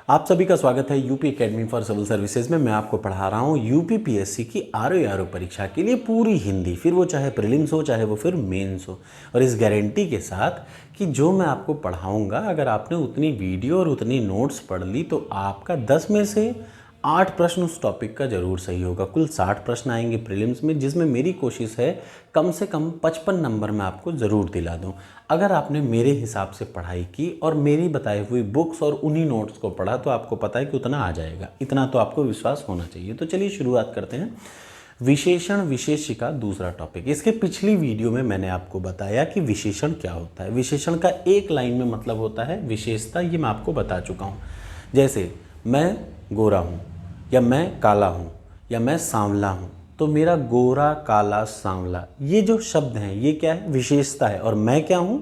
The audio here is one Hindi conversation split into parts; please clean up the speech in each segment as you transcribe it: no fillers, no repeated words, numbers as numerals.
आप सभी का स्वागत है UP academy for civil services में। मैं आपको पढ़ा रहा हूँ यूपी पीएससी की आरओ परीक्षा के लिए पूरी हिंदी, फिर वो चाहे प्रीलिम्स हो चाहे वो फिर मेंस हो, और इस गारंटी के साथ कि जो मैं आपको पढ़ाऊँगा अगर आपने उतनी वीडियो और उतनी नोट्स पढ़ ली तो आपका 10 में से 8 प्रश्न उस टॉपिक का ज़रूर सही होगा। कुल 60 प्रश्न आएंगे प्रीलिम्स में, जिसमें मेरी कोशिश है कम से कम 55 नंबर मैं आपको ज़रूर दिला दूं। अगर आपने मेरे हिसाब से पढ़ाई की और मेरी बताई हुई बुक्स और उन्हीं नोट्स को पढ़ा तो आपको पता है कि उतना आ जाएगा, इतना तो आपको विश्वास होना चाहिए। तो चलिए शुरुआत करते हैं। विशेषण विशेष्य का दूसरा टॉपिक। इसके पिछली वीडियो में मैंने आपको बताया कि विशेषण क्या होता है। विशेषण का एक लाइन में मतलब होता है विशेषता, ये मैं आपको बता चुका हूँ। जैसे मैं गोरा हूँ, या मैं काला हूँ, या मैं सांवला हूँ, तो मेरा गोरा काला सांवला ये जो शब्द हैं ये क्या है? विशेषता है। और मैं क्या हूँ?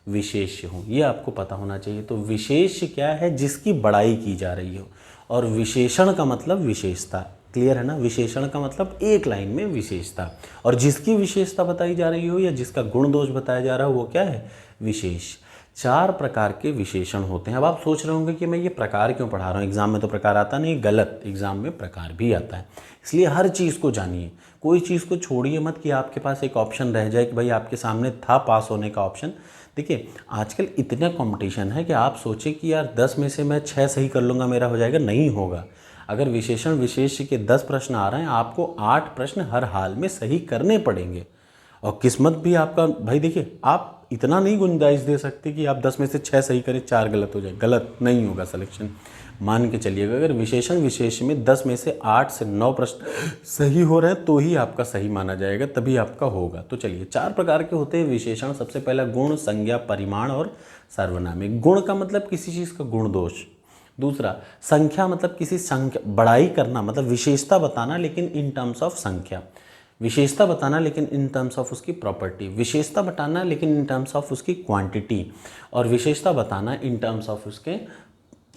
विशेष्य हूँ। ये आपको पता होना चाहिए। तो विशेष्य क्या है? जिसकी बड़ाई की जा रही हो। और विशेषण का मतलब विशेषता। क्लियर है ना? विशेषण का मतलब एक लाइन में विशेषता, और जिसकी विशेषता बताई जा रही हो या जिसका गुण दोष बताया जा रहा हो वो क्या है? विशेष। 4 प्रकार के विशेषण होते हैं। अब आप सोच रहे होंगे कि मैं ये प्रकार क्यों पढ़ा रहा हूँ, एग्जाम में तो प्रकार आता नहीं। गलत, एग्जाम में प्रकार भी आता है। इसलिए हर चीज़ को जानिए, कोई चीज़ को छोड़िए मत कि आपके पास एक ऑप्शन रह जाए कि भाई आपके सामने था पास होने का ऑप्शन। देखिए आजकल इतना कंपटीशन है कि आप सोचें कि यार 10 में से मैं 6 सही कर लूँगा मेरा हो जाएगा, नहीं होगा। अगर विशेषण विशेष्य के 10 प्रश्न आ रहे हैं, आपको 8 प्रश्न हर हाल में सही करने पड़ेंगे। और किस्मत भी आपका, भाई देखिए आप इतना नहीं गुंजाइश दे सकते कि आप 10 में से 6 सही करें 4 गलत हो जाए, गलत नहीं होगा सिलेक्शन। मान के चलिएगा अगर विशेषण विशेष्य में 10 में से 8 से 9 प्रश्न सही हो रहे हैं तो ही आपका सही माना जाएगा, तभी आपका होगा। तो चलिए 4 प्रकार के होते हैं विशेषण। सबसे पहला गुण, संज्ञा, परिमाण और सार्वनामिक। गुण का मतलब किसी चीज़ का गुण दोष। दूसरा संख्या मतलब किसी संख्या, बड़ाई करना मतलब विशेषता बताना लेकिन इन टर्म्स ऑफ संख्या। विशेषता बताना लेकिन इन टर्म्स ऑफ उसकी प्रॉपर्टी। विशेषता बताना लेकिन इन टर्म्स ऑफ उसकी क्वांटिटी। और विशेषता बताना इन टर्म्स ऑफ उसके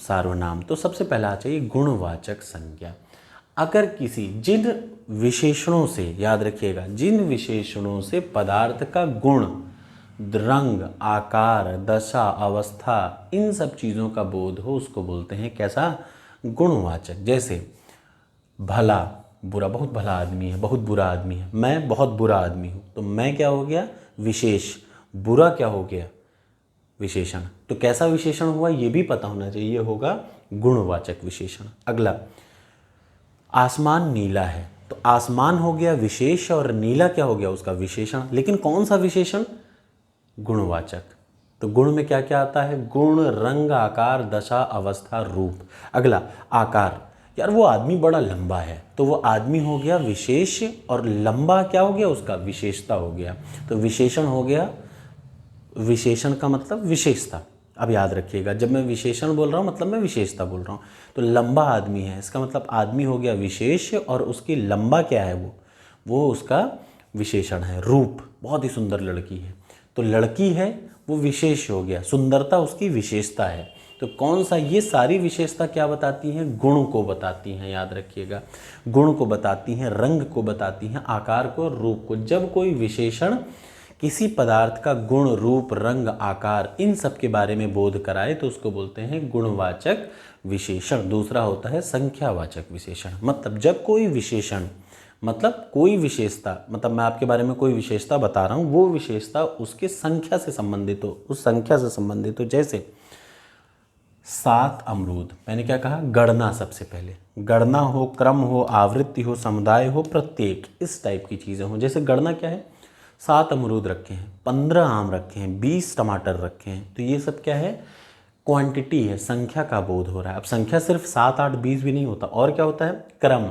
सार्वनाम। तो सबसे पहला चाहिए गुणवाचक संज्ञा। अगर किसी, जिन विशेषणों से, याद रखिएगा, जिन विशेषणों से पदार्थ का गुण, रंग, आकार, दशा, अवस्था, इन सब चीज़ों का बोध हो उसको बोलते हैं कैसा? गुणवाचक। जैसे भला, बुरा, बहुत भला आदमी है, बहुत बुरा आदमी है। मैं बहुत बुरा आदमी हूँ, तो मैं क्या हो गया? विशेष। बुरा क्या हो गया? विशेषण। तो कैसा विशेषण हुआ ये भी पता होना चाहिए, होगा गुणवाचक विशेषण। अगला, आसमान नीला है, तो आसमान हो गया विशेष और नीला क्या हो गया? उसका विशेषण। लेकिन कौन सा विशेषण? गुणवाचक। तो गुण में क्या क्या आता है? गुण, रंग, आकार, दशा, अवस्था, रूप। अगला आकार, यार वो आदमी बड़ा लंबा है, तो वो आदमी हो गया विशेष, और लंबा क्या हो गया? उसका विशेषता हो गया। तो विशेषण हो गया, विशेषण का मतलब विशेषता। अब याद रखिएगा जब मैं विशेषण बोल रहा हूँ मतलब मैं विशेषता बोल रहा हूँ। तो लंबा आदमी है, इसका मतलब आदमी हो गया विशेष, और उसकी लंबा क्या है? वो उसका विशेषण है। रूप, बहुत ही सुंदर लड़की है, तो लड़की है वो विशेष हो गया, सुंदरता उसकी विशेषता है। तो कौन सा? ये सारी विशेषता क्या बताती हैं? गुण को बताती हैं। याद रखिएगा, गुण को बताती हैं, रंग को बताती हैं, आकार को, रूप को। जब कोई विशेषण किसी पदार्थ का गुण, रूप, रंग, आकार, इन सब के बारे में बोध कराए तो उसको बोलते हैं गुणवाचक विशेषण। दूसरा होता है संख्यावाचक विशेषण। मतलब जब कोई विशेषण, मतलब कोई विशेषता, मतलब मैं आपके बारे में कोई विशेषता बता रहा हूँ, वो विशेषता उसके संख्या से संबंधित हो, उस संख्या से संबंधित हो। जैसे 7 अमरूद, मैंने क्या कहा? गणना। सबसे पहले गणना हो, क्रम हो, आवृत्ति हो, समुदाय हो, प्रत्येक, इस टाइप की चीज़ें हो। जैसे गणना क्या है? 7 अमरूद रखे हैं, 15 आम रखे हैं, 20 टमाटर रखे हैं, तो ये सब क्या है? क्वांटिटी है, संख्या का बोध हो रहा है। अब संख्या सिर्फ 7, 8, 20 भी नहीं होता, और क्या होता है? क्रम।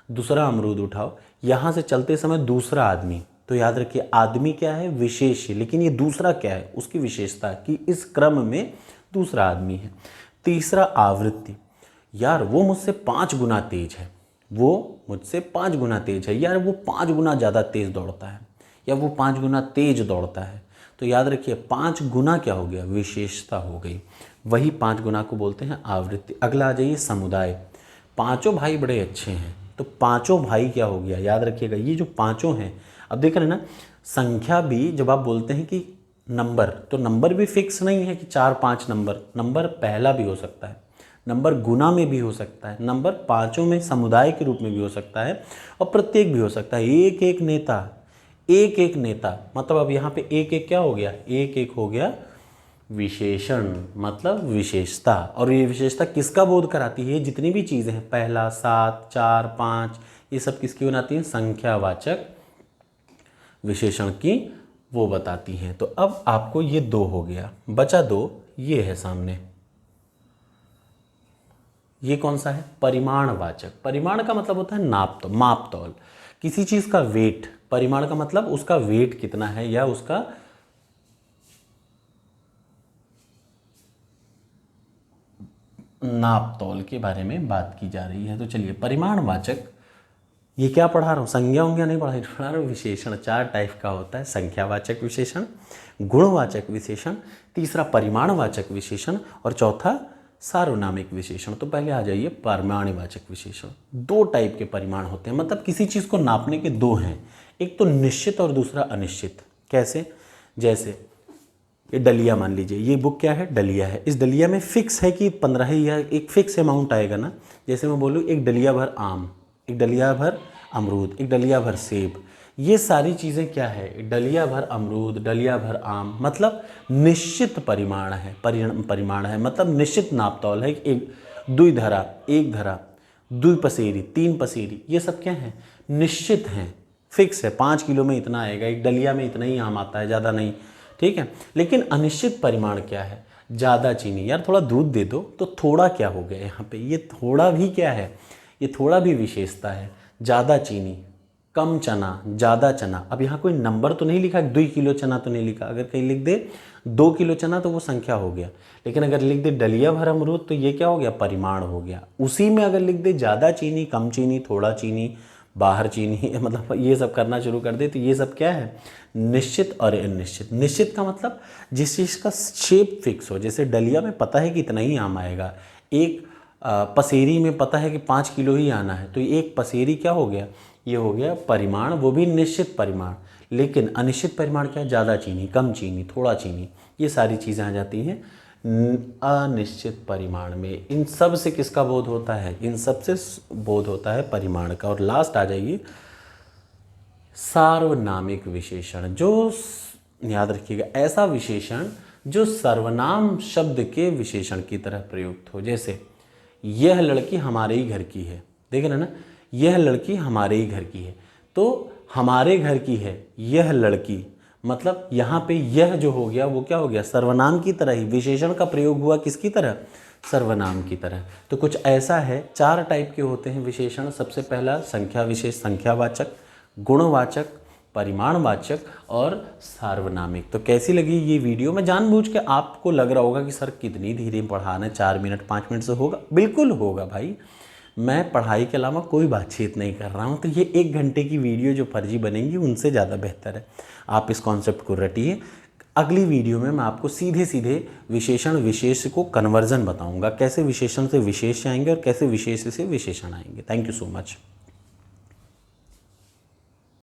दूसरा अमरूद उठाओ, यहाँ से चलते समय दूसरा आदमी, तो याद रखिए आदमी क्या है? विशेष है, लेकिन ये दूसरा क्या है? उसकी विशेषता कि इस क्रम में दूसरा आदमी है। तीसरा आवृत्ति, यार वो मुझसे 5 गुना तेज है, वो मुझसे 5 गुना तेज है, यार वो 5 गुना ज़्यादा तेज दौड़ता है, या वो 5 गुना तेज दौड़ता है। तो याद रखिए 5 गुना क्या हो गया? विशेषता हो गई। वही 5 गुना को बोलते हैं आवृत्ति। अगला आ जाइए समुदाय। पांचों भाई बड़े अच्छे हैं, तो पांचों भाई क्या हो गया? याद रखिएगा ये जो पांचों हैं, अब देख रहे हैं ना, संख्या भी जब आप बोलते हैं कि नंबर, तो नंबर भी फिक्स नहीं है कि 4, 5 नंबर, नंबर पहला भी हो सकता है। नंबर गुना में भी हो सकता है, नंबर पाँचों में समुदाय के रूप में भी हो सकता है, और प्रत्येक भी हो सकता है। एक एक नेता, एक एक नेता, मतलब अब यहाँ पे एक एक क्या हो गया, एक एक हो गया विशेषण, मतलब विशेषता। और ये विशेषता किसका बोध कराती है? जितनी भी चीज़ें हैं, पहला, सात, चार, पाँच, ये सब किसकी बनाती हैं? संख्यावाचक विशेषण की वो बताती हैं। तो अब आपको ये दो हो गया, बचा दो, ये है सामने, ये कौन सा है? परिमाणवाचक। परिमाण का मतलब होता है नाप तो, माप तौल, किसी चीज़ का वेट। परिमाण का मतलब उसका वेट कितना है या उसका नाप तौल के बारे में बात की जा रही है। तो चलिए, परिमाणवाचक, ये क्या पढ़ा रहा हूँ? संज्ञा उंज्ञा नहीं पढ़ा रहा हूँ, विशेषण। चार टाइप का होता है, संख्यावाचक विशेषण, गुणवाचक विशेषण, तीसरा परिमाणवाचक विशेषण, और चौथा सार्वनामिक विशेषण। तो पहले आ जाइए परिमाणवाचक विशेषण। दो टाइप के परिमाण होते हैं, मतलब किसी चीज़ को नापने के दो हैं, एक तो निश्चित और दूसरा अनिश्चित। कैसे? जैसे ये डलिया मान लीजिए, ये बुक क्या है? डलिया है। इस डलिया में फिक्स है कि 15 ही, या एक फिक्स अमाउंट आएगा ना। जैसे मैं बोलूँ एक डलिया भर आम, एक डलिया भर अमरूद, एक डलिया भर सेब, ये सारी चीज़ें क्या है? डलिया भर अमरूद, डलिया भर आम, मतलब निश्चित परिमाण है, परिमाण है, मतलब निश्चित नापतौल है। एक दुई धरा, एक धरा, दुई पसेरी, तीन पसेरी, ये सब क्या है? निश्चित हैं, फिक्स है। 5 किलो में इतना आएगा, एक डलिया में इतना ही आम आता है, ज़्यादा नहीं, ठीक है। लेकिन अनिश्चित परिमाण क्या है? ज़्यादा चीनी, यार थोड़ा दूध दे दो, तो थोड़ा क्या हो गया यहाँ पे? ये थोड़ा भी क्या है? ये थोड़ा भी विशेषता है। ज़्यादा चीनी, कम चना, ज़्यादा चना। अब यहाँ कोई नंबर तो नहीं लिखा, 2 किलो चना तो नहीं लिखा। अगर कहीं लिख दे 2 किलो चना तो वो संख्या हो गया, लेकिन अगर लिख दे डलिया भर अमरूद तो ये क्या हो गया? परिमाण हो गया। उसी में अगर लिख दे ज़्यादा चीनी, कम चीनी, थोड़ा चीनी, बाहर चीनी, मतलब ये सब करना शुरू कर दे, तो ये सब क्या है? निश्चित और अनिश्चित। निश्चित का मतलब जिस चीज़ का शेप फिक्स हो, जैसे डलिया में पता है कि इतना ही आम आएगा, एक पसेरी में पता है कि 5 किलो ही आना है, तो एक पसेरी क्या हो गया? ये हो गया परिमाण, वो भी निश्चित परिमाण। लेकिन अनिश्चित परिमाण क्या है? ज़्यादा चीनी, कम चीनी, थोड़ा चीनी, ये सारी चीज़ें आ जाती हैं अनिश्चित परिमाण में। इन सब से किसका बोध होता है? इन सब से बोध होता है परिमाण का। और लास्ट आ जाइए सार्वनामिक विशेषण। जो याद रखिएगा, ऐसा विशेषण जो सर्वनाम शब्द के विशेषण की तरह प्रयुक्त हो। जैसे यह लड़की हमारे ही घर की है, देख रहे ना, यह लड़की हमारे ही घर की है, तो हमारे घर की है यह लड़की, मतलब यहाँ पे यह जो हो गया वो क्या हो गया? सर्वनाम की तरह ही। विशेषण का प्रयोग हुआ किसकी तरह? सर्वनाम की तरह। तो कुछ ऐसा है, चार टाइप के होते हैं विशेषण। सबसे पहला संख्या विशेष, संख्यावाचक, गुणवाचक, परिमाणवाचक और सार्वनामिक। तो कैसी लगी ये वीडियो? मैं जानबूझ के, आपको लग रहा होगा कि सर कितनी धीरे पढ़ाना है, 4 मिनट 5 मिनट से होगा? बिल्कुल होगा भाई, मैं पढ़ाई के अलावा कोई बातचीत नहीं कर रहा हूँ। तो ये 1 घंटे की वीडियो जो फर्जी बनेंगी उनसे ज़्यादा बेहतर है। आप इस कॉन्सेप्ट को रटिए। अगली वीडियो में मैं आपको सीधे सीधे विशेषण विशेष को कन्वर्जन बताऊँगा, कैसे विशेषण से विशेष आएंगे और कैसे विशेष से विशेषण आएंगे। Thank you so much.